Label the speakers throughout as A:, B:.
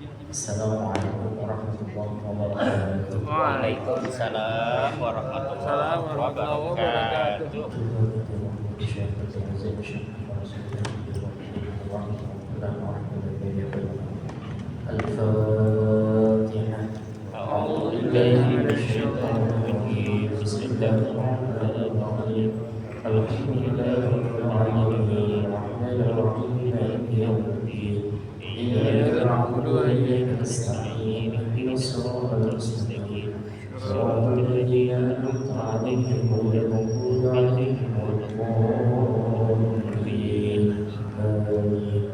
A: Assalamualaikum warahmatullahi wabarakatuh.
B: Waalaikumsalam warahmatullahi wabarakatuh.
A: Al-Fatihah.
B: A'udzu billahi minasyaitonir rajim. Bismillahirrahmanirrahim.
A: Alhamdulillahirabbil alamin. Arrahmanir rahim. Maliki yaumiddin. Iyyaka na'budu wa iyyaka nasta'in. Ihdinas siratal mustaqim. Shiratal ladzina an'amta 'alaihim ghairil maghdubi 'alaihim waladdallin. Amin.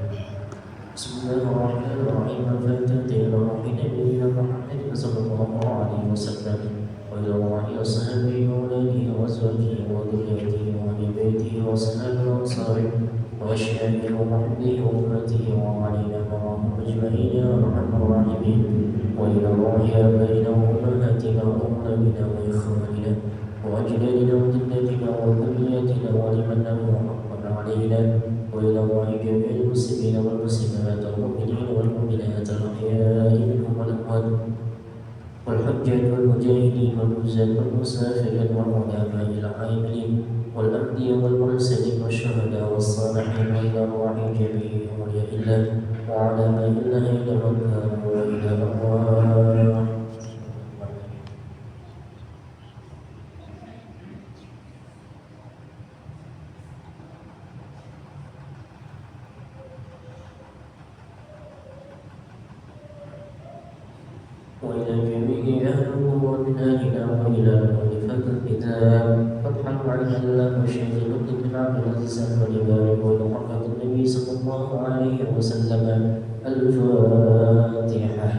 A: Bismillahirrahmanirrahim. Al-Fatihah. Nabiyina Muhammadin sallallahu alaihi wasallam. Wa ila alihi wa sahbihi wa alihi wa azwajihi wa dhurriyyatihi wa ahli baitihi wa sahabatihi wa ansarihi wa ashabihi wa muhibbihi wa ummatihi wa alaina ma'ahum ajma'in ya arhamar rahimin. Wa ila ruhi abaina wa ummahatina wa ummatina wa ikhwanina wa ajdadina wa jaddatina wa dhurriyyatina wa liman lahu haqqan alaina. وإلى الله جميع المسلمين والمسلمات والمؤمنين والمؤمنات الأحياء منهم والأموات والحجاج والمجاهدين والنزاة والمسافرين والعلماء العاملين والأنبياء والمرسلين والشهداء والصالحين وإلى أرواح جميع أولياء الله وعلى ما إله إلا من كانوا وإلى أرواح وإلى جميع أهل القبور من أهلنا وإلى مؤلفة الكتاب فتحا على الله الشيخ لطف بن عبد العزيز ولبارك ولحرمة النبي صلى الله عليه وسلم. الفاتحة.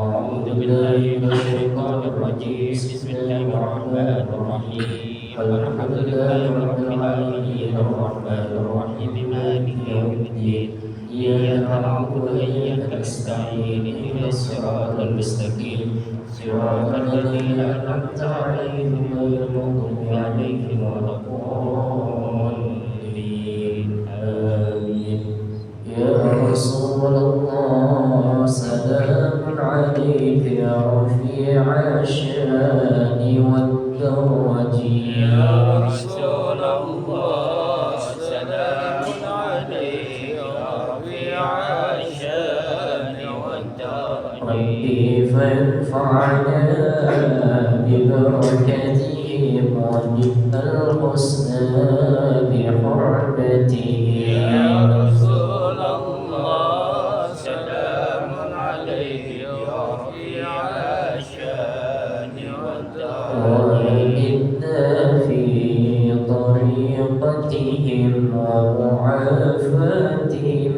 A: أعوذ بالله من الشيطان الرجيم. بسم الله الرحمن الرحيم. الحمد لله رب العالمين الرحمن الرحيم مالك يوم الدين. إياك نعبد وإياك نستعين. اهدنا الصراط المستقيم صراط الذين أنعمت عليهم غير المغضوب عليهم ولا الضالين. آمين. يا رسول الله سلام عليك يا رفيع الشان والدرج.
B: يا رسول الله سلام عليك يا رفيع الشان والدرج.
A: ربي فارفعنا ببركتهم وجبنا الحسنى بحرمته.
B: يا رسول الله سلام عليك يا رفيع الشان والدرج.
A: وإنا في طريقتهم ومعافاتهم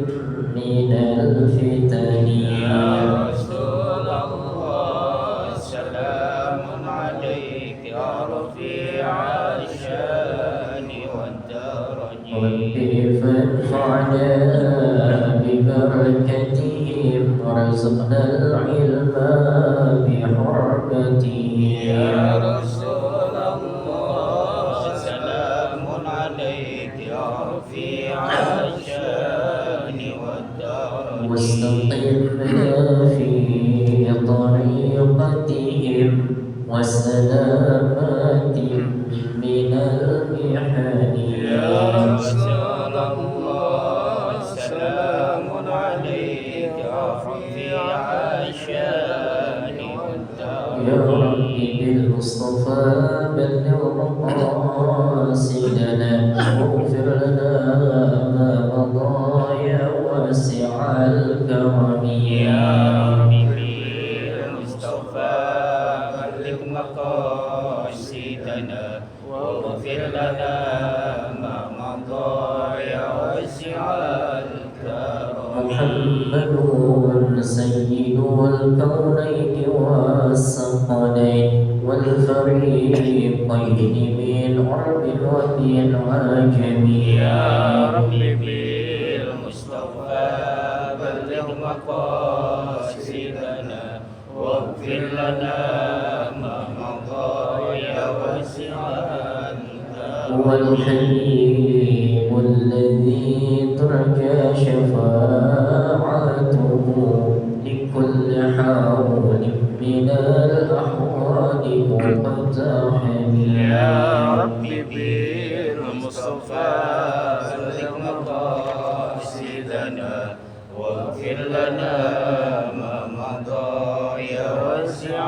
A: من الفتن.
B: يا رسول الله سلام عليك يا رفيع الشان والدرج.
A: ربي فارفعنا ببركتهم وارزقنا العلم بحرمته.
B: يا رسول الله سلام عليك يا رفيع الشان والدرج.
A: واستقمنا في طريقتهم وسلامات من المحن.
B: يا رسول الله سلام عليك يا رفيع الشان والدرج.
A: يا ربي بالمصطفى بلغ مقاصدنا واغفر لنا ما مضى يا واسع الكرم.
B: يا ربي بالمصطفى بلغ مقاصدنا واغفر لنا ما مضى يا واسع الكرم.
A: محمد سيد الكونين والثقلين والفريقين من عرب ومن عجم.
B: يا ربي بالمصطفى بلغ مقاصدنا واغفر لنا ما مضى يا واسع الكرم.
A: هو الحليم الذي ترجى شفاعته لكل
B: ما مضى يا واسع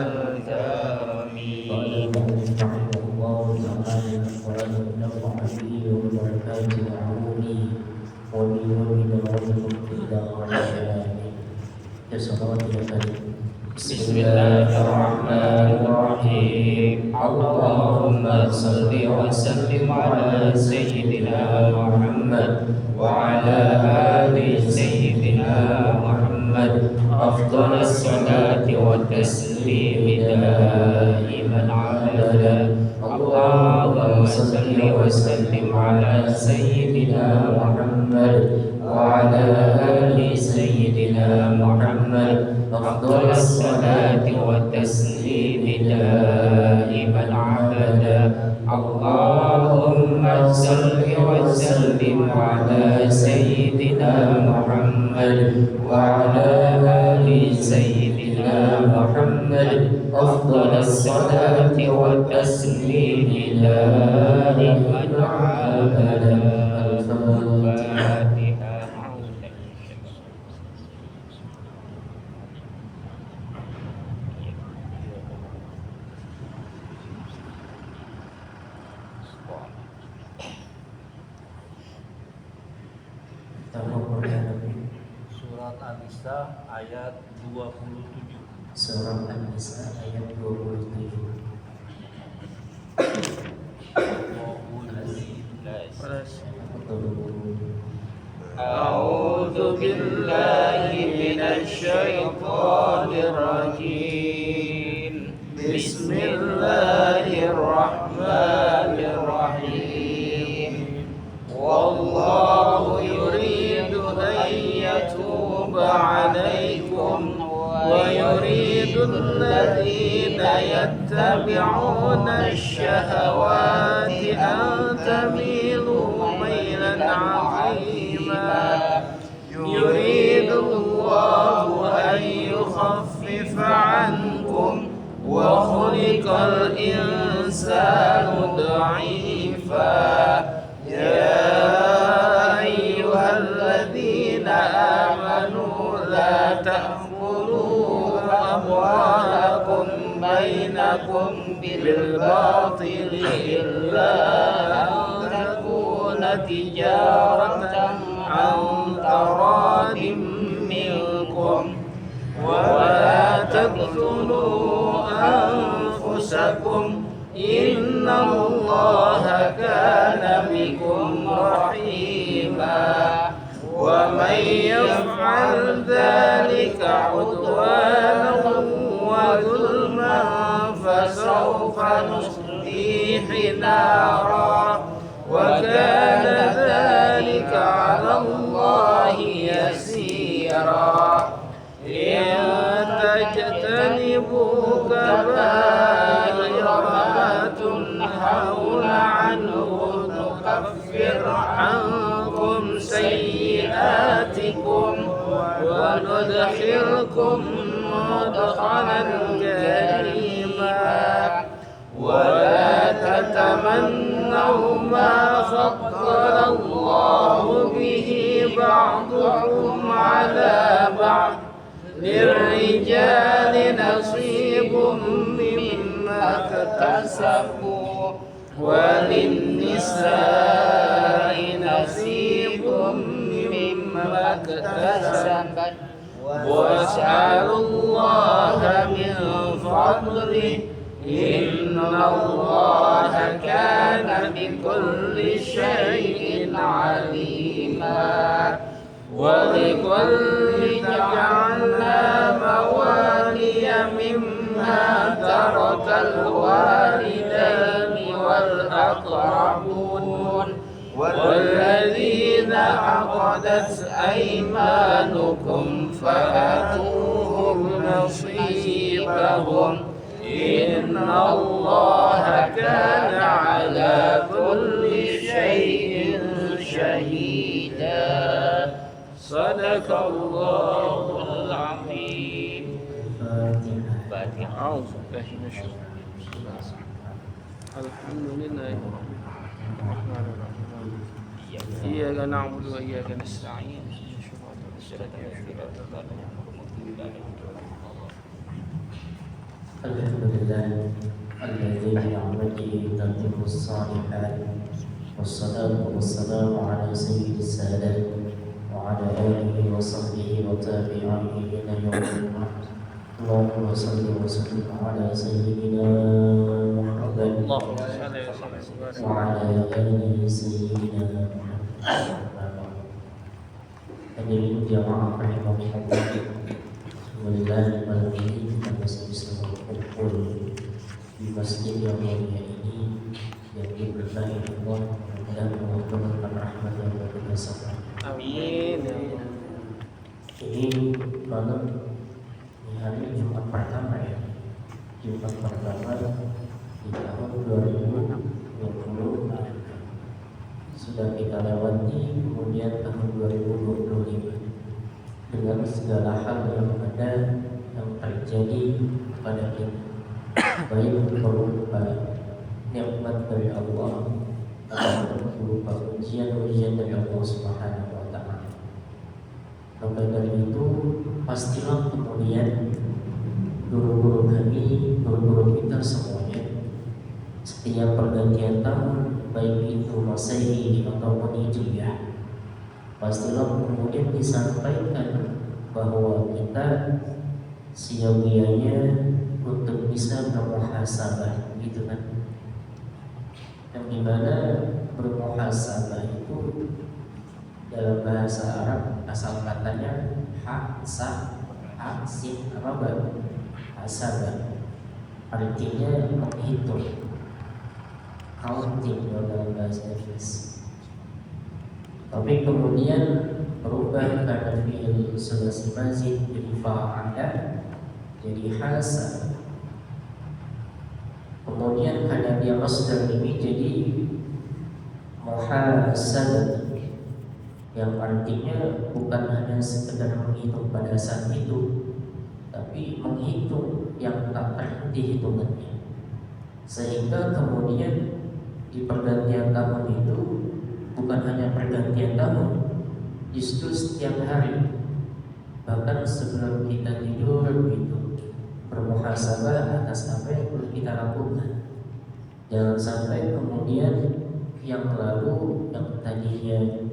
B: الكرم.
A: قال المؤلف رحمه الله تعالى ونفع به وبركاته عمومي وبي وبنا ولكم في الدارين آمين. يا صلوات الله.
B: بسم الله الرحمن الرحيم. اللهم صل وسلم على سيدنا محمد وعلى آل سيدنا محمد أفضل الصلاة والتسليم دائما أبدا. اللهم صل وسلم على سيدنا محمد وعلى آل سيدنا محمد أفضل الصلاة والتسليم دائما أبدا. اللهم صل وسلم على سيدنا محمد وعلى آل سيدنا محمد أفضل الصلاة والتسليم دائما أبدا. الفاتحة.
C: Surat An-Nisa ayat 27.
A: Surah An-Nisa ayat 27.
B: أعوذ بالله من الشيطان الرجيم. بسم الله الرحمن الرحيم. والله يريد أن يتوب عليكم ويريد الذين يتبعون الشهوات أن تميلوا ميلا عظيما. يريد الله أن يخفف عنكم وخلق الإنسان ضعيفا. يا أيها الذين آمنوا لا تأكلوا أموالكم بينكم بالباطل إلا أن تكون تجارة عن تراض منكم ولا تقتلوا أنفسكم إن الله كان بكم رحيما. ومن يفعل ذلك عدوانا وظلما فسوف نصليه نارا وكان ذلك على الله يسيرا. إن تجتنبوا كبائر ما تنهون عنه نكفر عنكم سيئاتكم وندخلكم مدخلا كريما. ولا تتمنوا ما فضل الله به بعضكم على بعض. للرجال نصيب مما اكتسبوا وللنساء نصيب مما اكتسبن واسألوا الله من فضله إن الله كان بكل شيء عليما. ولكل جعلنا موالي مما ترك الوالدان والأقربون والذين عقدت أيمانكم فآتوهم نصيبهم إن الله كان على كل شيء شهيدا. صدق الله العظيم. الفاتحة. أعوذ بالله من الشيطان الرجيم. الحمد لله الرحمن الرحيم إياك نعبد وإياك نستعين.
A: Alhamdulillah alladzi bi'amrihi tatimmu shalihat wassalatu wassalamu ala sayyidis sadat wa ala alihi wa sahbihi wa tabi'ihi ila yaumil qiyamah. Allahumma shalli wa sallim ala sayyidina Muhammad wa ala ali sayyidina Muhammad. Hadirin jamaah rahimahullah. Alhamdulillah malam ini kita masih bisa berkumpul di masjid yang mulia ini yang diberkahi Allah dan mengumpulkan rahmat yang luar biasa.
B: Amin.
A: Ini malam di hari Jumat pertama ya, Jumat pertama di tahun 2020 sudah kita lewati, kemudian tahun 2025 dengan segala hal yang ada yang terjadi pada kita, baik berupa nikmat dari Allah atau berupa ujian-ujian dari Allah Subhanahu wa Ta'ala. Maka dari itu pastilah kemudian guru-guru kami, guru-guru kita semuanya, setiap pergantian tahun, baik itu Masehi ataupun Hijriah, pastilah kemudian disampaikan bahwa kita sia-sianya untuk bisa bermuhasabah, gitu kan? Yang dimana bermuhasabah itu dalam bahasa Arab asal katanya hasabah, artinya menghitung, counting dalam bahasa Inggris. Tapi kemudian berubah karena fi'il sulasi mazid jadi fa'ala jadi hasab. Kemudian karena dia masdar ini jadi muhasabah, yang artinya bukan hanya sekedar menghitung pada saat itu, tapi menghitung yang tak terhenti hitungannya. Sehingga kemudian di pergantian tahun itu bukan hanya pergantian tahun, justru setiap hari, bahkan sebelum kita tidur begitu, bermuhasabah atas apa yang perlu kita lakukan. Jangan sampai kemudian yang lalu yang tadinya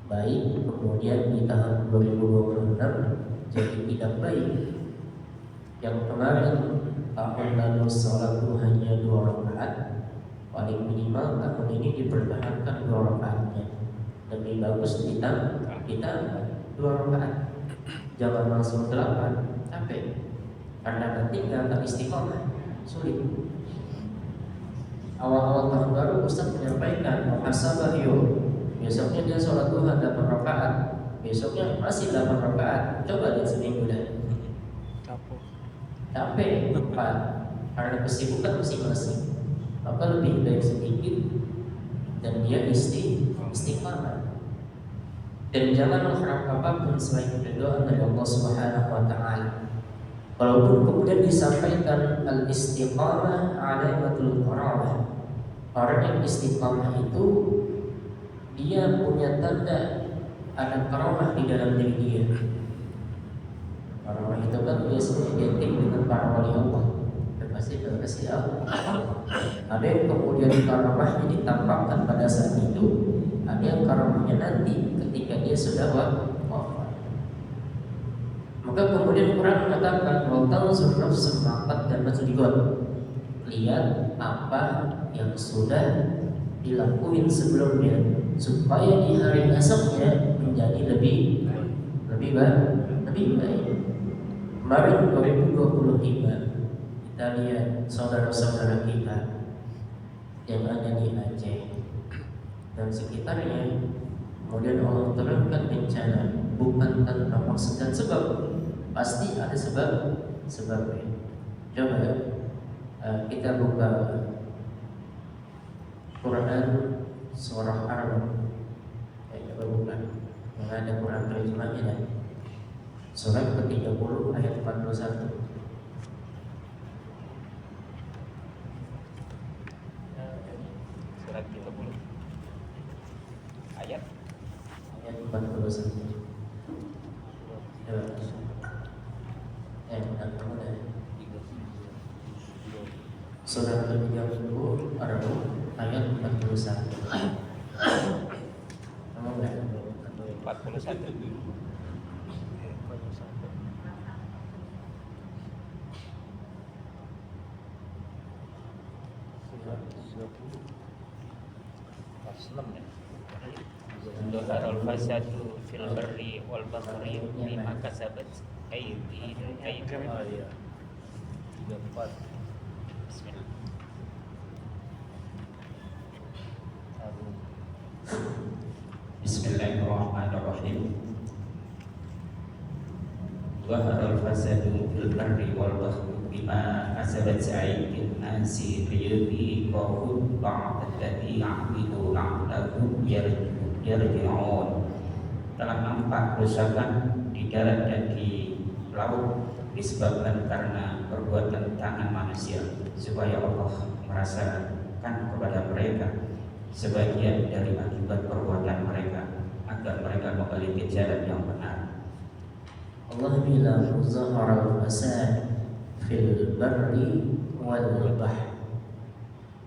A: baik kemudian di tahun 2026 jadi tidak baik. Yang kemarin tahun lalu sholat hanya 2 rakaat, paling minimal tahun ini dipertahankan 2 rakaatnya. Lebih bagus kita 2 rakaat, jangan langsung 8, capek. Karena nanti nggak akan istiqomah, sulit. Awal-awal tahun baru Ustaz menyampaikan muhasabah yuk. Besoknya dia sholat duha 8 rakaat, besoknya masih 8 rakaat. Coba lihat seminggu dah. Capek 4 karena kesibukan masing-masing. Maka lebih baik sedikit dan dia istiqamah. Dan jangan mengharap apapun selain doa dari Allah Subhanahu wa Ta'ala. Walaupun kemudian disampaikan al-istiqamah alamatul karamah. Orang yang istiqamah itu dia punya tanda ada karamah di dalam diri dia. Karamah itu kan biasanya identik dengan para wali Allah. Pasti Allah. Ada yang kemudian karamahnya ditampakkan pada saat itu, ada yang karamahnya nanti ketika dia sudah wafat. Maka kemudian Quran mengatakan wal nafsun ma qaddamat lighad. Lihat apa yang sudah dilakuin sebelumnya supaya di hari esoknya menjadi lebih baik. Kemarin 2025 kita lihat saudara-saudara kita yang ada di Aceh dan sekitarnya, kemudian Allah turunkan bencana bukan tanpa maksud dan sebab. Pasti ada sebabnya. Coba kita buka Quran surah Ar-Rum. Coba buka, yang ada Quran terjemahnya dan surat ke-30 ayat 41.
B: Surat 30 ayat
A: 41. Surat ke-30 ayat 41. Kamu enggak?
B: 41. Doharul fasadu fil barri wal bahri bima kasabat aydihim.
C: Oh iya. 34.
B: Bismillah.
A: Bismillahirrahmanirrahim. Doharul fasadu fil barri wal bahri bima kasabat aydihim nasi liyudhiqahum ba'dalladzi 'amilu la'allahum yarji'un. Telah nampak kerusakan di darat dan di laut disebabkan karena perbuatan tangan manusia, supaya Allah merasakan kepada mereka sebagian dari akibat perbuatan mereka, agar mereka kembali ke jalan yang benar. Allah bilang zahara fasad fil barri wal bahr,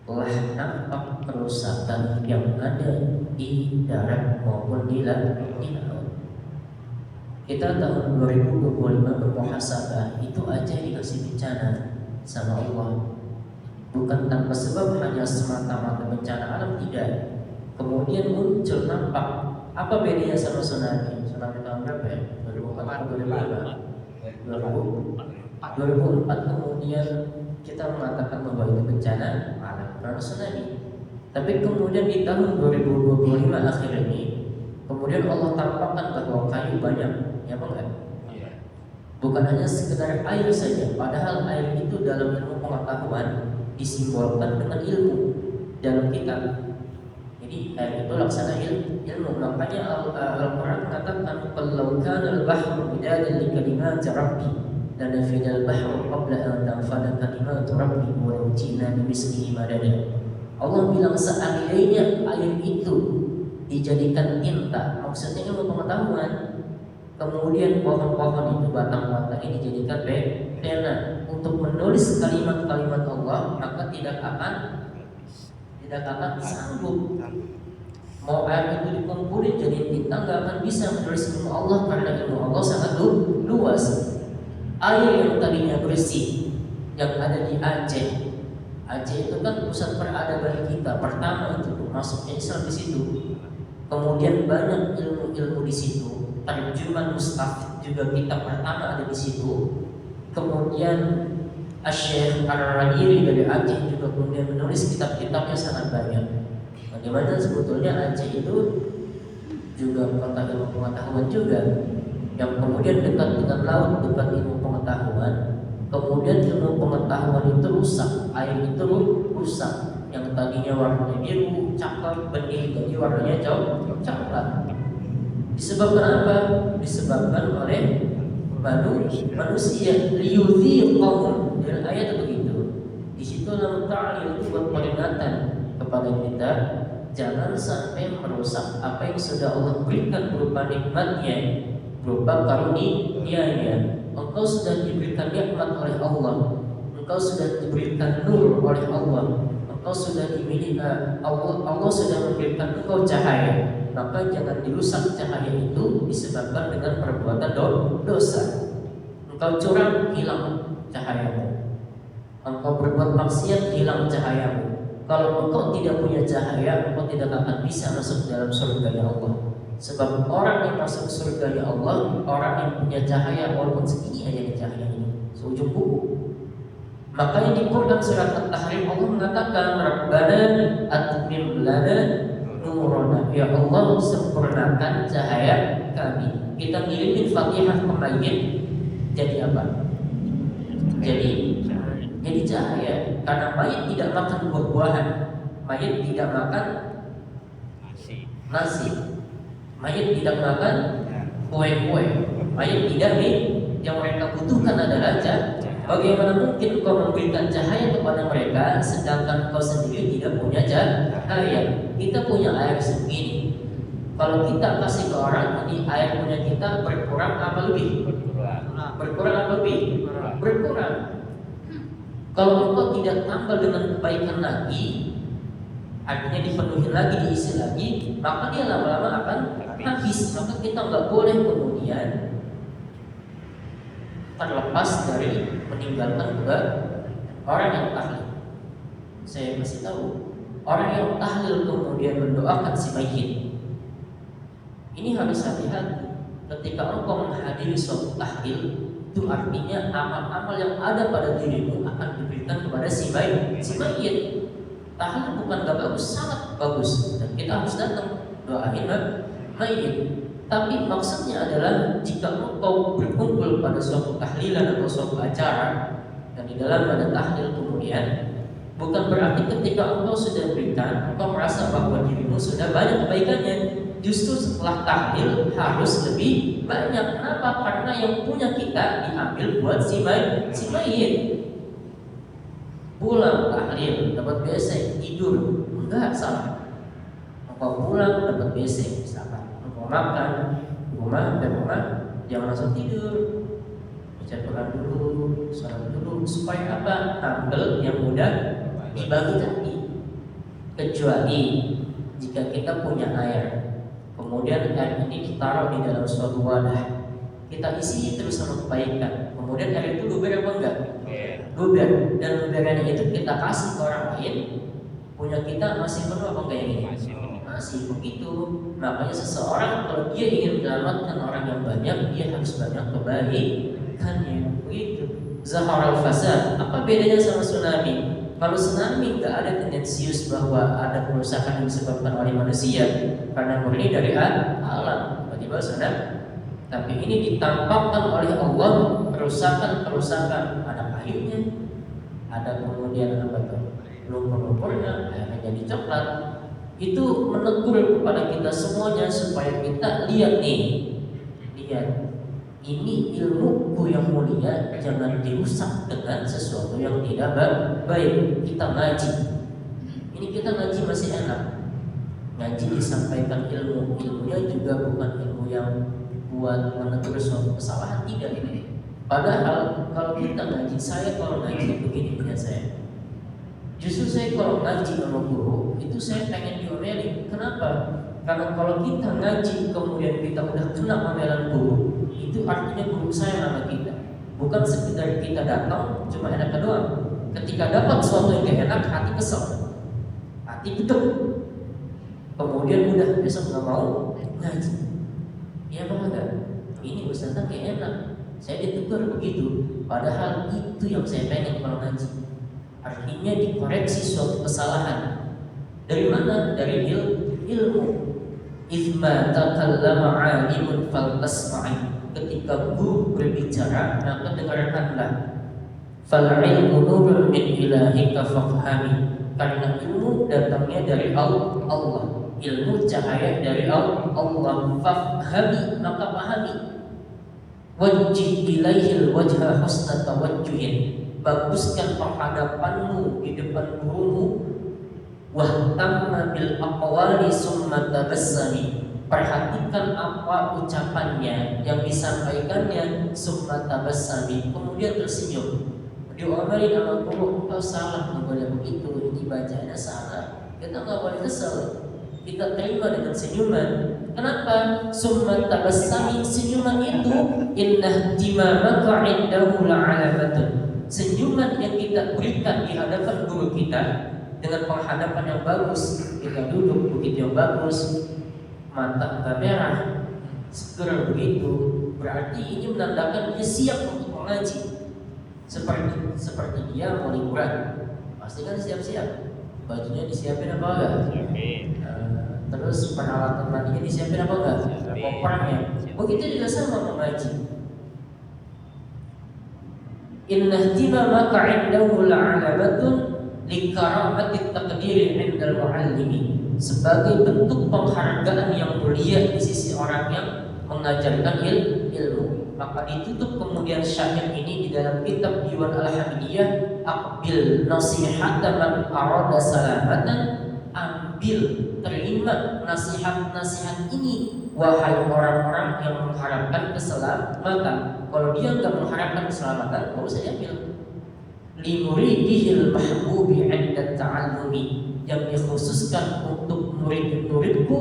A: telah nampak kerusakan yang ada di darat maupun di laut. Kita tahun 2025 bermuhasabah, itu aja dikasih bencana sama Allah, bukan tanpa sebab, hanya semata-mata bencana alam, tidak. Kemudian muncul nampak apa bedanya sama tsunami? Tsunami tahun berapa ya? 2004 atau 2005? 2004 kemudian kita mengatakan bahwa itu bencana alam karena tsunami. Tapi kemudian di tahun 2025 akhir ini, kemudian Allah tampakkan bahwa kayu banyak, ya enggak? Bukan hanya sekedar air saja, padahal air itu dalam ilmu pengetahuan disimbolkan dengan ilmu dalam kitab. Jadi air itu laksana ilmu. Makanya Al-Quran mengatakan kalau kana al-bahru midadan li kalimati rabbi lanafida al-bahru qabla an tanfada kalimatu rabbi walau ji'na bimithlihi madada. Allah bilang seandainya air itu dijadikan tinta, maksudnya ilmu pengetahuan, kemudian pohon-pohon itu, batang-batangnya dijadikan pena untuk menulis kalimat-kalimat Allah, maka tidak akan sanggup. Mau air itu dikumpulin jadi tinta, nggak akan bisa menulis ilmu Allah, karena ilmu Allah sangat luas. Air yang tadinya bersih yang ada di Aceh itu kan pusat peradaban kita pertama, itu masuknya Islam di situ. Kemudian banyak ilmu-ilmu di situ. Terjemahan Mustafid juga kitab pertama ada di situ. Kemudian Asy-Syaikh Ar-Radiri dari Aceh juga kemudian menulis kitab-kitabnya sangat banyak. Bagaimana sebetulnya Aceh itu juga kota ilmu pengetahuan juga, yang kemudian dekat dengan laut, dekat ilmu pengetahuan. Kemudian ilmu pengetahuan itu rusak, air itu rusak, yang tadinya warnanya biru, cakep, bening, jadi warnanya coklat. Disebabkan apa? Disebabkan oleh manusia. Liyudhiqahum, dalam ayat begitu. Di situ lam ta'lil itu buat peringatan kepada kita, jangan sampai merusak apa yang sudah Allah berikan berupa nikmatnya, berupa karunia-Nya. Engkau sudah diberikan nikmat oleh Allah, engkau sudah diberikan nur oleh Allah, engkau sudah dimiliki Allah sudah memberikan engkau cahaya, maka jangan dirusak cahaya itu disebabkan dengan perbuatan dosa. Engkau curang, hilang cahayamu. Engkau berbuat maksiat, hilang cahayamu. Kalau engkau tidak punya cahaya, engkau tidak akan bisa masuk dalam surga Allah. Sebab orang yang masuk surga Allah, orang yang punya cahaya walaupun segini aja cahaya ini, seujung kuku. Makanya di Quran surat At-Tahrim Allah mengatakan, Rabbana atmim lana nurana, ya Allah sempurnakan cahaya kami. Kita ngirimin Fatihah ke mayit, jadi apa? Jadi cahaya. Karena mayit tidak makan buah-buahan, mayit tidak makan nasi, mayit tidak makan kue-kue, mayit tidak yang mereka butuhkan adalah cahaya. Bagaimana mungkin kau memberikan cahaya kepada mereka sedangkan kau sendiri tidak punya cahaya? Kita punya air segini. Kalau kita kasih ke orang, ini air punya kita berkurang apa lebih? Berkurang apa lebih? lebih berkurang. Kalau engkau tidak tambah dengan kebaikan lagi, artinya dipenuhi lagi, diisi lagi, maka dia lama-lama akan habis. Maka kita nggak boleh kemudian terlepas dari meninggalkan orang yang tahlil. Saya masih tahu orang yang tahlil kemudian mendoakan si mayit. Ini harus hati-hati. Ketika engkau menghadiri suatu tahlil, itu artinya amal-amal yang ada pada dirimu akan diberikan kepada si mayit. Tahlil bukan gak bagus, sangat bagus, dan kita harus datang doain mayit. Tapi maksudnya adalah jika engkau berkumpul pada suatu tahlilan atau suatu acara dan di dalam ada tahlil kemudian, bukan berarti ketika engkau sudah berikan, engkau merasa bahwa dirimu sudah banyak kebaikannya. Justru setelah tahlil harus lebih banyak. Kenapa? Karena yang punya kita diambil buat si mayit. Pulang tahlil dapat BC, tidur enggak salah. Engkau pulang dapat BC, misalkan engkau makan rumah jangan langsung tidur. Baca Quran dulu, sholat dulu, supaya apa? Tampil yang mudah dibagi tadi. Kecuali jika kita punya air, kemudian air ini ditaruh di dalam suatu wadah, kita isi terus sama kebaikan. Kemudian air itu luber apa enggak? Luber. Dan luberannya itu kita kasih ke orang lain, punya kita masih penuh apa enggak ini? Masih begitu. Makanya seseorang kalau dia ingin menyelamatkan orang yang banyak, dia harus banyak kebaikannya. Begitu. Zaharal fasad. Apa bedanya sama tsunami? Kalau tsunami nggak ada tendensius bahwa ada kerusakan yang disebabkan oleh manusia, karena murni dari alam. Tiba-tiba sudah. Tapi ini ditampakkan oleh Allah kerusakan. Ada kayunya, ada kemudian apa tuh lumpur-lumpurnya, akhirnya jadi coklat. Itu menegur kepada kita semuanya supaya kita lihat ini ilmuku yang mulia, jangan dirusak dengan sesuatu yang tidak baik. Kita ngaji, ini kita ngaji masih enak. Ngaji disampaikan ilmunya juga bukan ilmu yang buat menegur suatu kesalahan, tidak ini. Padahal kalau kita ngaji, saya kalau ngaji begini punya saya. Justru saya kalau ngaji sama guru itu saya pengen diomelin. Kenapa? Karena kalau kita ngaji kemudian kita udah kena omelan guru, itu artinya guru saya nama kita. Bukan sekedar kita datang cuma enak doang. Ketika dapat sesuatu yang gak enak, hati kesel, hati betul. Kemudian udah besok gak mau ngaji. Ya bang enggak, ini ustazah gak enak, saya ditegur begitu. Padahal itu yang saya pengen kalau ngaji. Artinya dikoreksi suatu kesalahan. Dari mana? Dari ilmu. Idma takallama 'alimun faltasma'i. Ketika guru berbicara, maka dengarkanlah. Fal 'ilmu nurun min ilahika fafhami. Karena ilmu datangnya dari Allah. Ilmu cahaya dari Allah. Fafhami, maka pahami. Wajjih ilaihil wajha husna tawajjuhin. Baguskan penghadapanmu di depan gurumu. Wahtamma bil aqwali summa tabassami. Perhatikan apa ucapannya, yang disampaikannya, summa tabassami, kemudian tersenyum. Diomelin sama guru, engkau salah, nggak boleh begitu, ini bacanya salah. Kita nggak boleh kesel, kita terima dengan senyuman. Kenapa? Summa tabassami, senyuman itu indah dimamaka indahu la'alamatun. Senyuman yang kita berikan di hadapan guru kita dengan penghadapan yang bagus, kita duduk begitu yang bagus, mata enggak merah, seger begitu, berarti ini menandakan dia siap untuk mengaji. Seperti dia mau liburan, pasti kan siap-siap, bajunya disiapin apa enggak? Terus peralatan mandinya disiapin apa enggak? Kopernya. Begitu juga sama mengaji. Inna ihtimamaka 'indahu la'alamatun likaramati taqdiri 'indal mu'allimi. Sebagai bentuk penghargaan yang mulia di sisi orang yang mengajarkan ilmu. Maka ditutup kemudian syair ini di dalam kitab Diwan Al-Hamidiyah, aqbil nasihata man arada salamatan. Ambil terima nasihat-nasihat ini, wahai orang-orang yang mengharapkan keselamatan. Kalau dia nggak mengharapkan keselamatan, baru saya ambil. Limuridihil mahbubi 'inda ta'allumi, yang dikhususkan untuk murid-muridku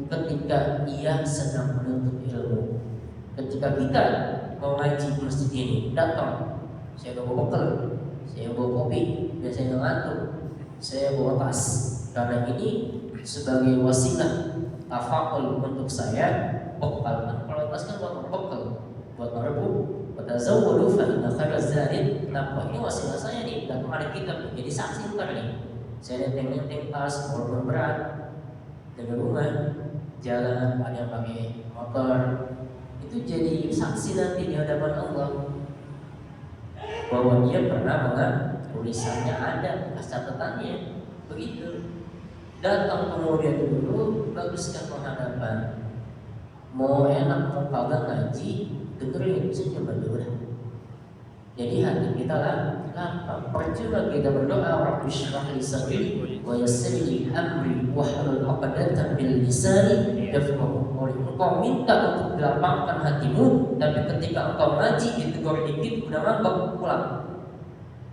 A: ketika ia sedang menuntut ilmu. Ketika kita mau ngaji di masjid ini, datang, saya bawa bekal, saya bawa kopi, biasanya ngantuk, saya bawa tas, karena ini sebagai wasilah tafakul untuk saya bekal. Kalau tas kan buat bekal, buat merebu, tazawwadu fa inna khairaz zadi. Nah, ini wasilah saya nih, dan ada kitab jadi saksi ntar nih. Saya nenteng tas walaupun berat dari rumah, jalan ada yang pakai motor, itu jadi saksi nanti di hadapan Allah bahwa dia pernah tulisannya ada, bekas catatannya, begitu. Datang kemudian dulu, baguskan penghadapan. Mau enak mau kagak ngaji, dengerin saja berdoa. Jadi hati kita lapang. Percuma kita berdoa, Rabbi shrah li sadri wa yassir li amri wahlul 'uqdatam min lisani yafqahu qawli. Engkau minta untuk dilapangkan hatimu, tapi ketika engkau ngaji ditegur dikit udah mabok pulang.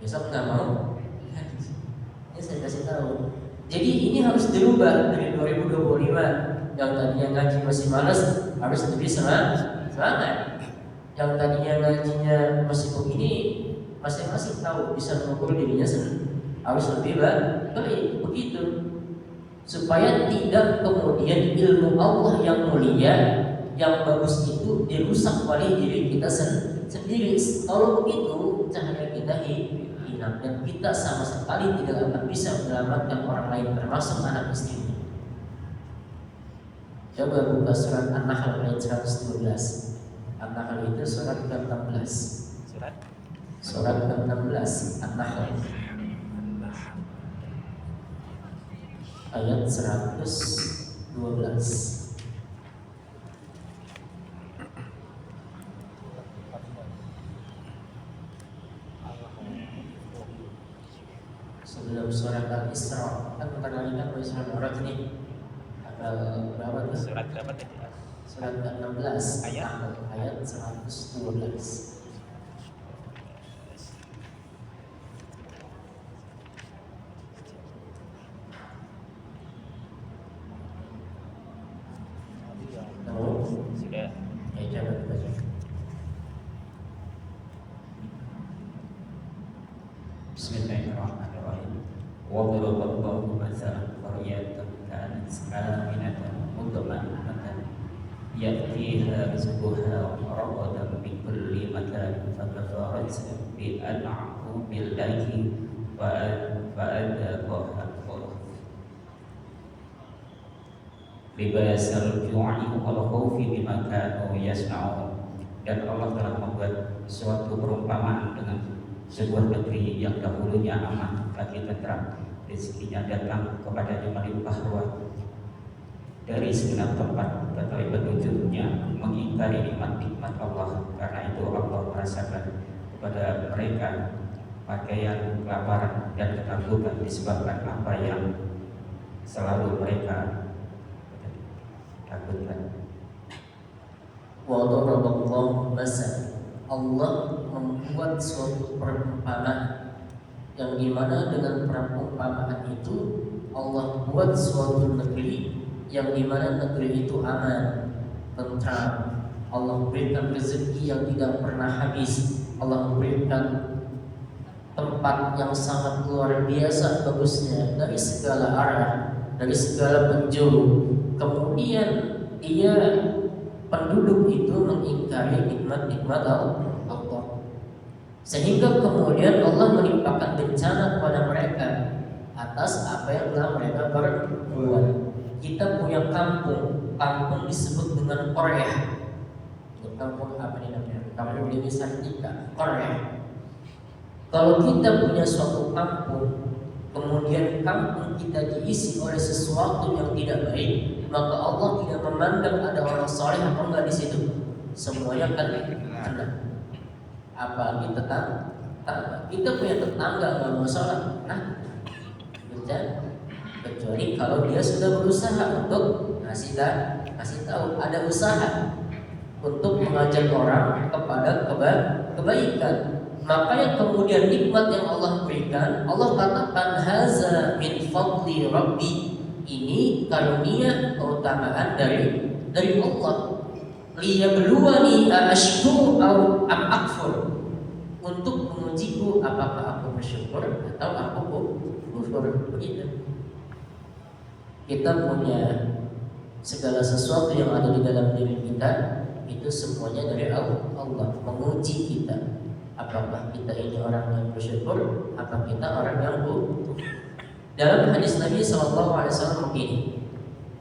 A: Besok nggak mau. Ini saya kasih tahu. Jadi ini harus dirubah dari 2025. Yang tadinya ngaji masih malas harus lebih semangat. Yang tadinya ngajinya masih begini, masing-masing tahu bisa mengukur dirinya sendiri, harus lebih baik begitu, supaya tidak kemudian ilmu Allah yang mulia, yang bagus itu dirusak oleh diri kita sendiri. Kalau begitu cahaya kita hilang dan kita sama sekali tidak akan bisa menyelamatkan orang lain, termasuk anak istri. Coba buka surat An-Nahl ayat 112. An-Nahl itu surat ke-16. Surat ke-16 An-Nahl ayat 112. Sebelum surat Al-Isra, kan perkenalkan Isra Mi'raj ini berapa tuh?
B: Surat berapa tadi?
A: Surat ke-16 ayat 112.
B: Sudah.
A: Ya, coba baca. Bismillahirrahmanirrahim. Wa daraballahu mathalan qaryatan kanat aminatan mutma'innatan ya'tiha rizquha ragadan min kulli makanin fakafarat bi an'amillahi fa'adaqaha libasal ju'i wal khawfi bima kanu yasna'un. Dan Allah telah membuat suatu perumpamaan dengan sebuah negeri yang dahulunya aman lagi tentram, rezekinya datang kepadanya melimpah ruah dari segala tempat, tetapi petunjuknya mengingkari nikmat-nikmat Allah. Karena itu Allah merasakan kepada mereka pakaian kelaparan dan ketakutan disebabkan apa yang selalu mereka takutkan. Wa daraballahu masal, Allah membuat suatu perumpamaan yang dimana dengan perumpamaan itu Allah buat suatu negeri yang dimana negeri itu aman, tentram. Allah berikan rezeki yang tidak pernah habis. Allah berikan tempat yang sangat luar biasa bagusnya dari segala arah, dari segala penjuru. Kemudian dia penduduk itu mengingkari nikmat-nikmat Allah, sehingga kemudian Allah menimpakan bencana kepada mereka atas apa yang telah mereka perbuat. Kita punya kampung disebut dengan Korea. Kampung apa ini namanya? Kampung Dewi Sartika, Korea. Kalau kita punya suatu kampung, kemudian kampung kita diisi oleh sesuatu yang tidak baik, maka Allah tidak memandang ada orang soleh atau enggak di situ. Semuanya kan kena. Apalagi tetangga. Kita punya tetangga nggak masalah. Nah, kecuali kalau dia sudah berusaha untuk ngasih tahu, ada usaha untuk mengajak orang kepada kebaikan. Makanya kemudian nikmat yang Allah berikan, Allah katakan haza min fadli rabbi, ini karunia keutamaan dari Allah. Liyabluwani ashkuru au am akfur, untuk mengujiku apakah aku bersyukur atau aku kufur. Begitu. Kita punya segala sesuatu yang ada di dalam diri kita itu semuanya dari Allah, menguji kita. Apakah kita ini orang yang bersyukur, apa kita orang yang kufur. Dalam hadis Nabi SAW begini,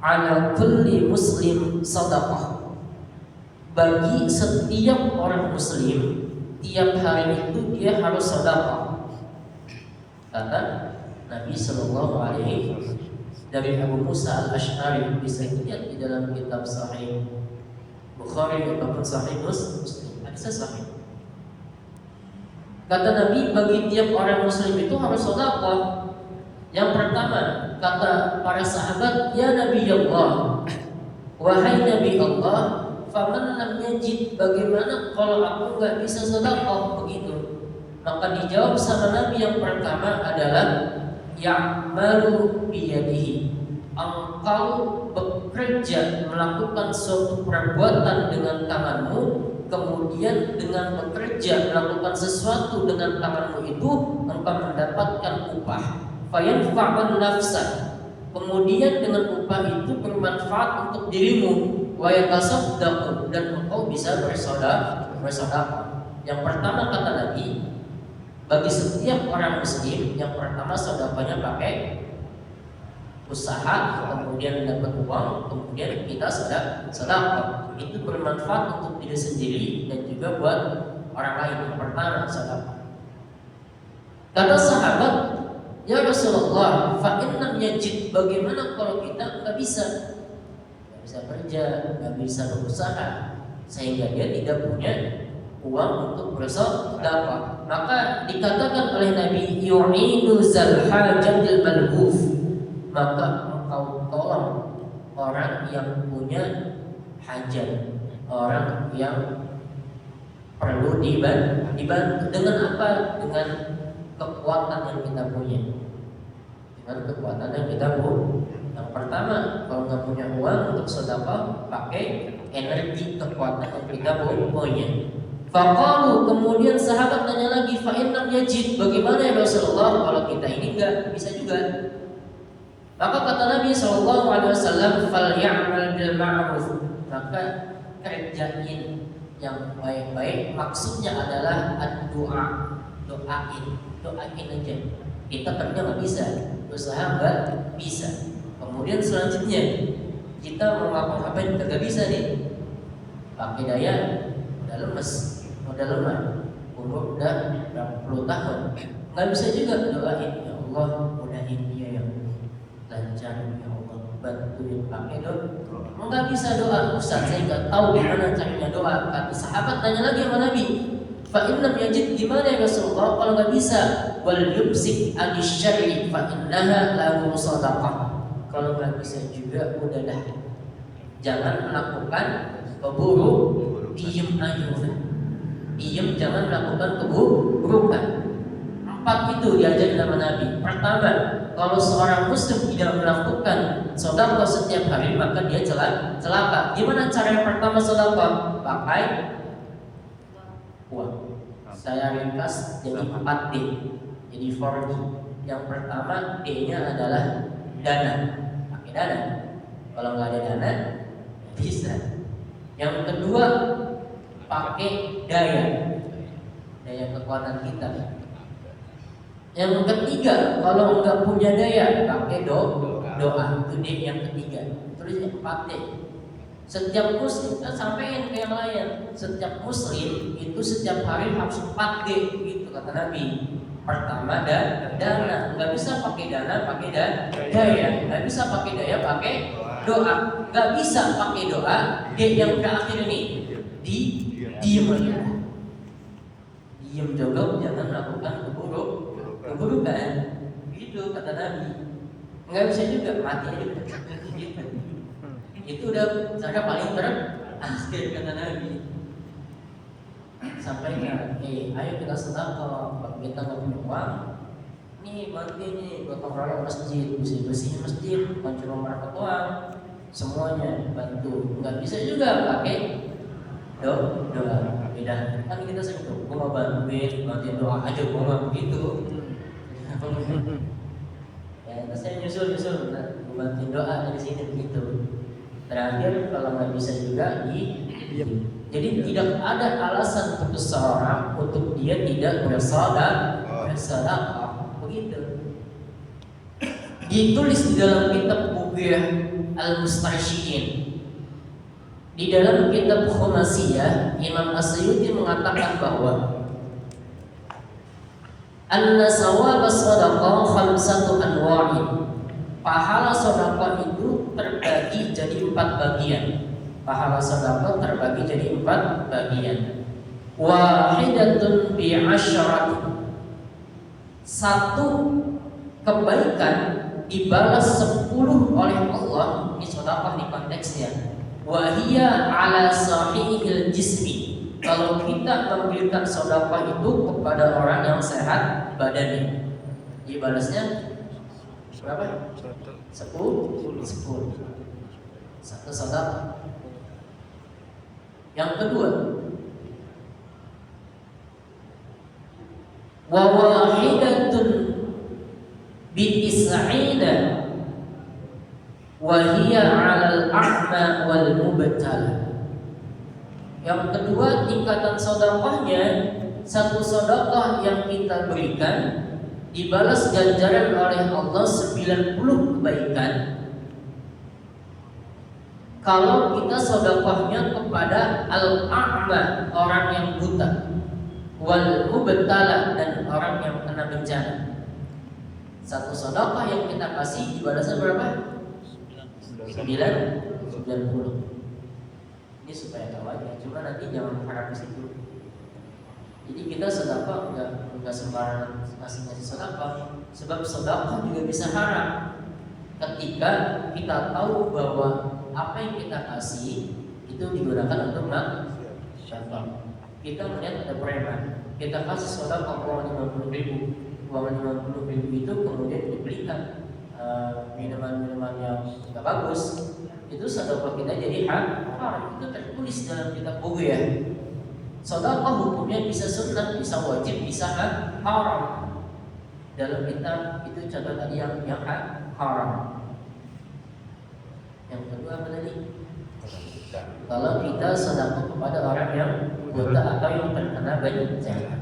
A: ala kulli muslim sadaqah, bagi setiap orang muslim tiap hari itu dia harus sedekah. Kata Nabi SAW dari Abu Musa al-Ash'ari, bisa dilihat di dalam kitab Sahih Bukhari ataupun Sahih Muslim, hadisnya sahih. Kata Nabi, bagi tiap orang muslim itu harus sedekah. Yang pertama, kata para sahabat, ya Nabi Allah, wahai Nabi Allah, faman lam yajid, bagaimana kalau aku nggak bisa sedekah? Begitu. Maka dijawab sama Nabi yang pertama adalah ya'malu biyadihi, engkau bekerja melakukan suatu perbuatan dengan tanganmu, kemudian dengan bekerja melakukan sesuatu dengan tanganmu itu engkau mendapatkan upah. Fayanfa'un nafsak, kemudian dengan upah itu bermanfaat untuk dirimu. Wa yatasaddaqu, dan engkau bisa bersedekah. Yang pertama kata Nabi, bagi setiap orang muslim, yang pertama sedekahnya pakai usaha, kemudian dapat uang, kemudian kita sedekah. Itu bermanfaat untuk diri sendiri dan juga buat orang lain. Yang pertama sedekah. Kata sahabat, ya Rasulullah, fa in lam yajid, bagaimana kalau kita nggak bisa kerja, nggak bisa berusaha, sehingga dia tidak punya uang untuk bersedekah? Maka dikatakan oleh Nabi, yu'inu zal hajatil malhuf, maka engkau tolong orang yang punya hajat, orang yang perlu dibantu. Dengan apa? Dengan kekuatan yang kita punya. Dengan kekuatan yang kita punya. Yang pertama, kalau nggak punya uang untuk sedekah, pakai energi kekuatan yang kita punya. Faqalu, kemudian sahabat tanya lagi, fa in lam yajid, bagaimana ya Rasulullah kalau kita ini nggak bisa juga? Maka kata Nabi SAW, falyamal bil ma'ruf, maka kerjain yang baik-baik. Maksudnya adalah ad-du'a, doain aja. Kita kerja nggak bisa, usaha nggak bisa. Kemudian selanjutnya kita mau ngapa-ngapain nggak bisa nih, pakai daya udah lemes, udah lemah, umur udah berapa puluh tahun, nggak bisa juga doain, ya Allah mudahin dia yang lancar, ya Allah bantuin, pakai doa. Nggak bisa doa, Ustaz saya nggak tahu gimana caranya doa. Kata sahabat tanya lagi sama Nabi, fa in lam yajid, gimana ya Rasulullah kalau nggak bisa? Wal yumsik anis syarri fa innaha lahu sadaqah. Kalau nggak bisa juga udah dah, jangan melakukan keburukan, diem aja udah, diem, jangan melakukan keburukan. 4 itu diajar sama Nabi. Pertama, kalau seorang muslim tidak melakukan sedekah setiap hari, maka dia celaka. Gimana cara yang pertama sedekah? Pakai uang. Saya ringkas jadi 4D, jadi 4D. Yang pertama D-nya adalah dana, pakai dana. Kalau nggak ada dana, bisa. Yang kedua, pakai daya kekuatan kita. Yang ketiga, kalau nggak punya daya, pakai doa. Itu D yang ketiga. Terus yang 4D. Setiap muslim, kita sampaikan ke yang lain, setiap muslim itu setiap hari harus 4D, gitu kata Nabi. Pertama dana, nggak bisa pakai dana, pakai daya, nggak bisa pakai daya, pakai doa, nggak bisa pakai doa. D yang terakhir ini, diem aja, diem jawab, jangan melakukan keburukan, gitu kata Nabi.
D: nggak bisa juga, mati juga. Gitu. Itu udah cara paling terakhir kata Nabi. Sampaikan, ayo kita sedekah kalau kita nggak punya uang. Nih bantu nih gotong royong masjid, bersih masjid, bukan cuma market doang, semuanya bantu. Nggak bisa juga pakai doa. Beda kan kita sering tuh, gue mau bantuin doa aja, gue nggak begitu. Ya, terus saya nyusul, gue bantuin doa dari sini begitu. Terakhir kalau nggak bisa juga jadi tidak ada alasan untuk seseorang untuk dia tidak bersedekah. Begitu. Ditulis di dalam kitab Bughiyah Al-Mustarsyidin. Di dalam kitab Khumasiyah, Imam Asyuti mengatakan bahwa anna sawab as-sadaqah khamsatu anwa'in. Pahala sedekah itu terbagi jadi 4 bagian. Pahala sedekah terbagi jadi 4 bagian. Wahidatun bi asyaratin. Satu kebaikan dibalas 10 oleh Allah. Ini sedekah di konteksnya. Wa hiya ala sahihil jismi. Kalau kita memberikan sedekah itu kepada orang yang sehat badannya, dibalasnya berapa? 10. Satu sedekah. Yang kedua, wa wahidatun bi tis'ina wa hiya 'alal a'ma wal mubtala. Yang kedua, tingkatan sedekahnya satu sedekah yang kita berikan dibalas ganjaran oleh Allah 90 kebaikan. Kalau kita sedekahnya kepada al-a'ma, orang yang buta, wal mubtala, dan orang yang kena bencana. Satu sedekah yang kita kasih dibalasnya berapa? 90. Ini supaya tahu aja, cuma nanti jangan harap ke situ. Jadi kita sedekah enggak sembarangan ngasih sedekah, sebab sedekah juga bisa haram. Ketika kita tahu bahwa apa yang kita kasih itu digunakan untuk masyarakat. Kita melihat ada preman, kita kasih sedekah uang 50.000. Uang 50.000 itu kemudian dibelikan minuman-minuman yang tidak bagus. Itu sedekah kita jadi haram. Itu tertulis dalam kitab Bughiyah. Sedekah hukumnya bisa sunnah, bisa wajib, bisa haram. Dalam kitab itu contoh tadi yang haram. Yang kedua apa tadi? Kalau kita sedekah kepada orang yang buta atau yang terkena bencana.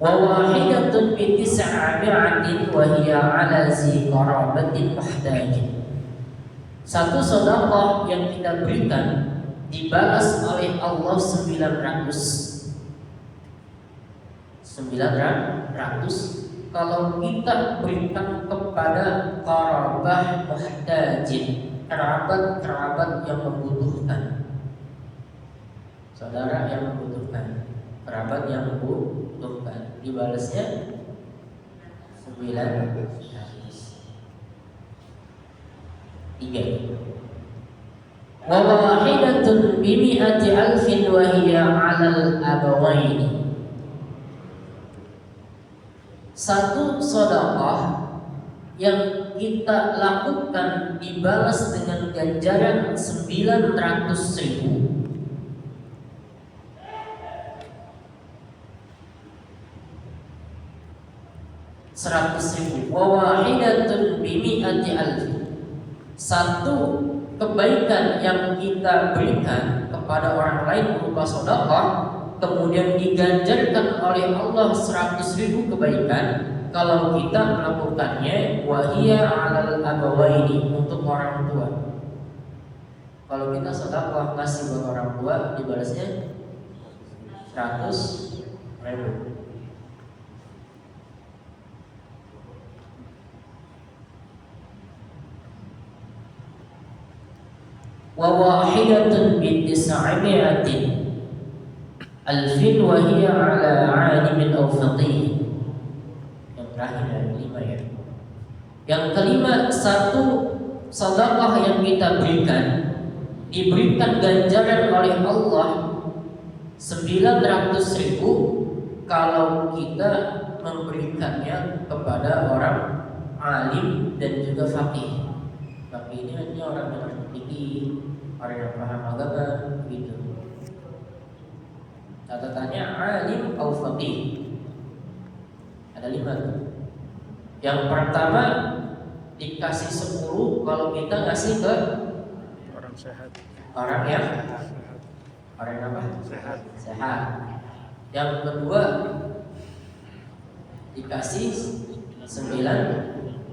D: Wa wahidatun bi tis'atin wa hiya 'ala zi qarabatin muhtajin. Satu sedekah yang kita berikan dibalas oleh Allah 900 kalau kita berikan kepada qarabah muhtajin, kerabat yang membutuhkan, saudara yang membutuhkan, kerabat yang membutuhkan, dibalasnya 900. 3. Wa wahidatun bi mi'ati alfin wa hiya 'alal abawaini. Satu sedekah yang kita lakukan dibalas dengan ganjaran 900.000. Wa wahidatun bi mi'ati alfin. Satu kebaikan yang kita berikan kepada orang lain berupa sedekah kemudian diganjarkan oleh Allah 100.000 kebaikan kalau kita melakukannya wahia 'alal abawaini, untuk orang tua. Kalau kita sedekah kasih buat orang tua dibalasnya 100.000. Wa wahidatun bi tis'ami'atin alfin wa hiya 'ala 'alimin aw faqih. Yang terakhir dari 5 ya. Yang kelima, satu sedekah yang kita berikan diberikan ganjaran oleh Allah 900.000 kalau kita memberikannya kepada orang alim dan juga faqih. Faqih ini hanya orang yang fikih, orang yang paham agama gitu. Catatannya alim atau faqih. Ada 5. Yang pertama dikasih 10 kalau kita ngasih ke
C: Orang sehat.
D: orang yang apa? Sehat. Yang kedua dikasih 90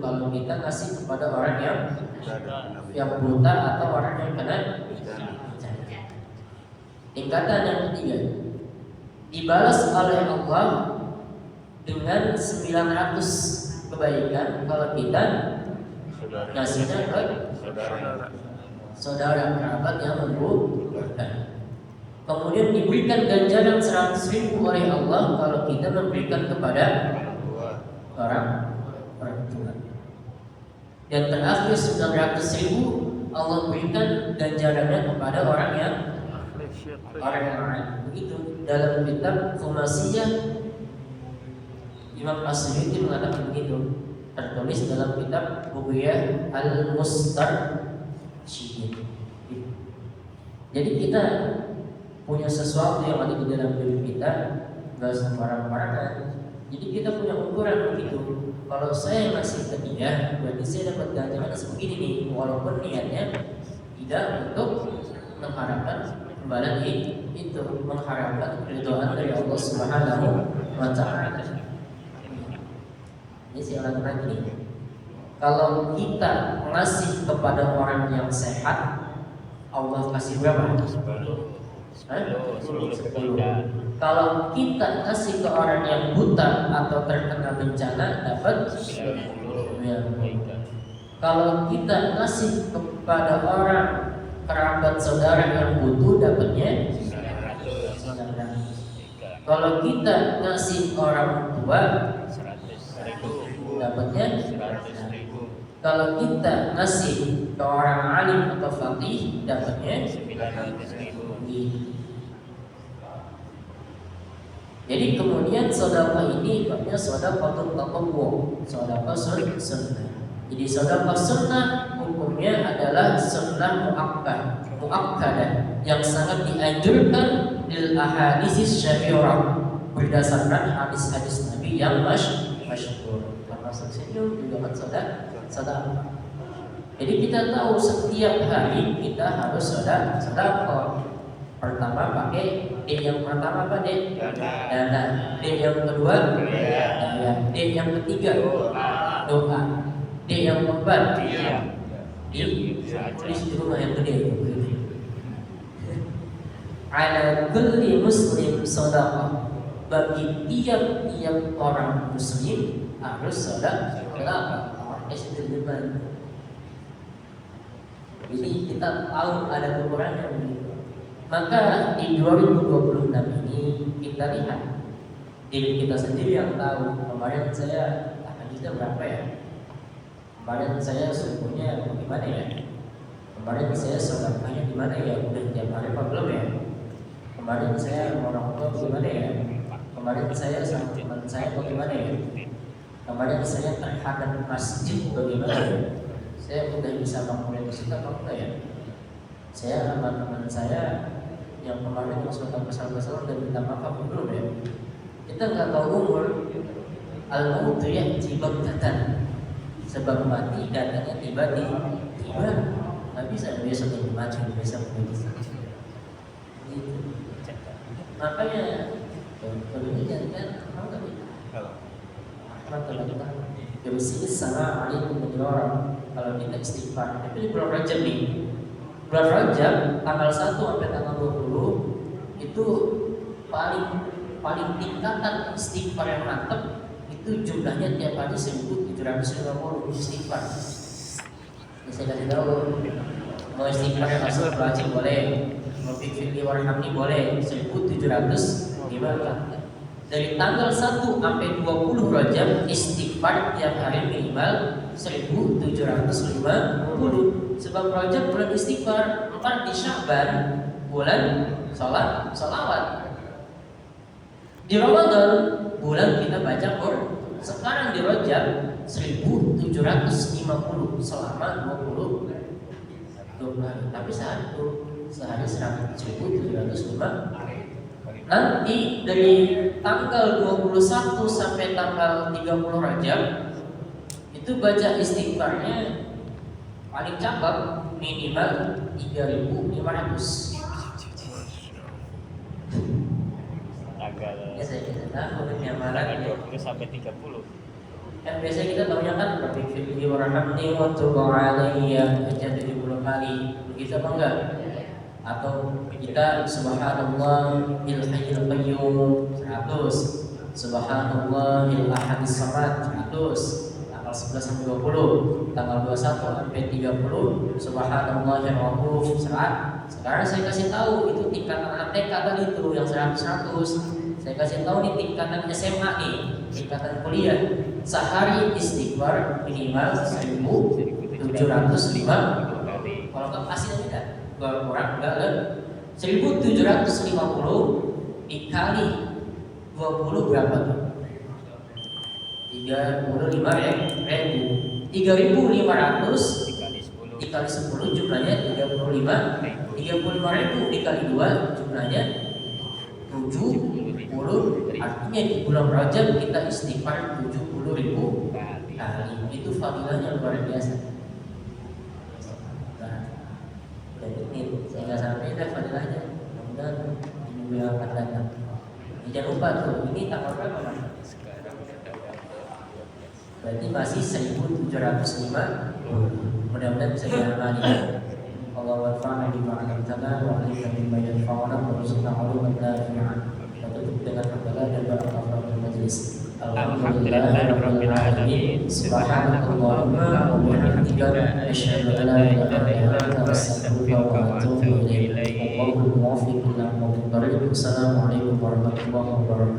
D: kalau kita ngasih kepada orang yang buta atau orang yang kena bencana. Tingkatan yang ketiga dibalas oleh Allah dengan 900 kebaikan kalau kita ngasihnya ke saudara kerabat yang membutuhkan. Kemudian diberikan ganjaran 100.000 oleh Allah kalau kita memberikan kepada orang tua. Dan terakhir 900.000 Allah berikan ganjarannya kepada orang yang lain. Begitu dalam kitab Khumasiyah Imam As-Suyuti mengatakan begitu, tertulis dalam kitab Bughiyah Al-Mustarsyidin. Jadi kita punya sesuatu yang ada di dalam diri kita, nggak sembarang-barangan. Jadi kita punya ukuran begitu. Kalau saya ngasih ke dia, berarti saya dapat ganjaran sebegini nih, walaupun niatnya tidak untuk mengharapkan imbalan itu, mengharapkan keridhaan dari Allah Subhanahu wa Ta'ala. Ini si orang ini. Kalau kita ngasih kepada orang yang sehat, Allah kasih berapa? 10. Kalau kita kasih ke orang yang buta atau terkena bencana, dapat 10. Kalau kita kasih kepada orang kerabat saudara yang butuh, dapatnya 900. Kalau kita ngasih orang tua, dapatnya 100.000. Kalau kita ngasih ke orang alim atau faqih, dapatnya 900.000. Jadi kemudian sedekah ini namanya sedekah tatawwu, sedekah sunnah. Jadi sedekah sunnah hukumnya adalah sunnah muakkadah yang sangat dianjurkan lil ahaditsis syafi'ah berdasarkan hadis-hadis Nabi yang masyhur. Termasuk senyum juga kan sedekah. Jadi kita tahu setiap hari kita harus sedekah. Pertama pakai D yang pertama apa D? Dana. D yang kedua daya. D yang ketiga doa. D yang keempat tulis di rumah yang gede. Ala kulli muslim sedekah. Bagi tiap-tiap orang muslim harus sedekah. Jadi kita tahu ada kekurangan begitu. Maka di 2026 ini kita lihat diri kita sendiri yang tahu. Kemarin saya hadisnya berapa ya? Kemarin saya subuhnya bagaimana ya? Kemarin saya sedekahnya gimana ya? Udah tiap hari apa belum ya? Kemarin saya orang tua bagaimana ya? Kemarin saya sama teman saya bagaimana ya? Kemarin saya terhadap masjid bagaimana ya? Saya udah bisa bangun masjid apa enggak ya? Saya sama teman saya yang kemarin yang sudah besar-besar dan minta maaf apa belum ya? Kita nggak tahu umur. Al-mautu ya'ti baghtatan. Sebab mati datangnya tiba-tiba. Nggak bisa besok ini mati, besok ini bisa. Gitu. Makanya kalau ini jangan mau nggak bisa. Maka kita bersih sama alaikum menjorong kalau kita istighfar. Tapi di bulan Rajab nih. Bulan Rajab tanggal 1 sampai tanggal 20 itu paling tingkatan istighfar yang mantap itu jumlahnya tiap hari 1.750 istighfar. Ini saya kasih tahu, mau istighfar yang masuk wajib boleh, mau fikir warhamni boleh 1.750. Dari tanggal 1 sampai 20 Rajab istighfar tiap hari minimal 1750. Sebab Rajab bulan istighfar, 4 di Sya'ban bulan salawat. Di Ramadan bulan kita baca Quran. Sekarang di Rajab 1750 selama 20 hari. Tapi sehari 1750. Nanti dari tanggal 21 sampai tanggal 30 Rajab itu baca istighfarnya paling cakep minimal 3.500.
B: Tanggal
D: Tahunnya malah
B: tanggal 20 sampai 30.
D: Kan biasanya kita tahunya kan Rabbi firli warhamni wa tub alayya aja 70 kali. Begitu apa enggak? Atau kita subhanallah il hayyul qayyum 100, subhanallahil ahadis samad 100, tanggal 11 sampai 20, tanggal 21 sampai 30 subhanallahir rauf 100. Sekarang saya kasih tahu itu tingkatan ATK tadi itu yang 100. Saya kasih tahu nih tingkatan SMA nih, tingkatan kuliah. Sehari istighfar minimal 1750. Kalau nggak hasilnya enggak? Kurang enggak lah. 1750 dikali 20 berapa tuh? 35.000. 3.500 dikali 10 jumlahnya 35.000 dikali 2 jumlahnya 70. Artinya di bulan Rajab kita istighfar 70.000 kali. Itu fadilahnya luar biasa. Sehingga sampai itu fadilahnya. Mudah-mudahan di minggu yang akan datang. Jangan lupa tuh, ini tanggal berapa Mas? Berarti masih 1705. Mudah-mudahan bisa diamani. Allah warfa'na bima 'allamtana wa 'allimna mimma yanfa'una warzuqna 'ilman nafi'an. Tutup dengan hamdalah dan barakatuh majlis.
B: Alhamdulillahirabbil alamin.
D: Subhanakallahumma wa bihamdika asyhadu an la ilaha illa anta astaghfiruka wa atubu ilaik. Wallahu muwaffiq ila aqwamit thoriq. Assalamualaikum warahmatullahi wabarakatuh.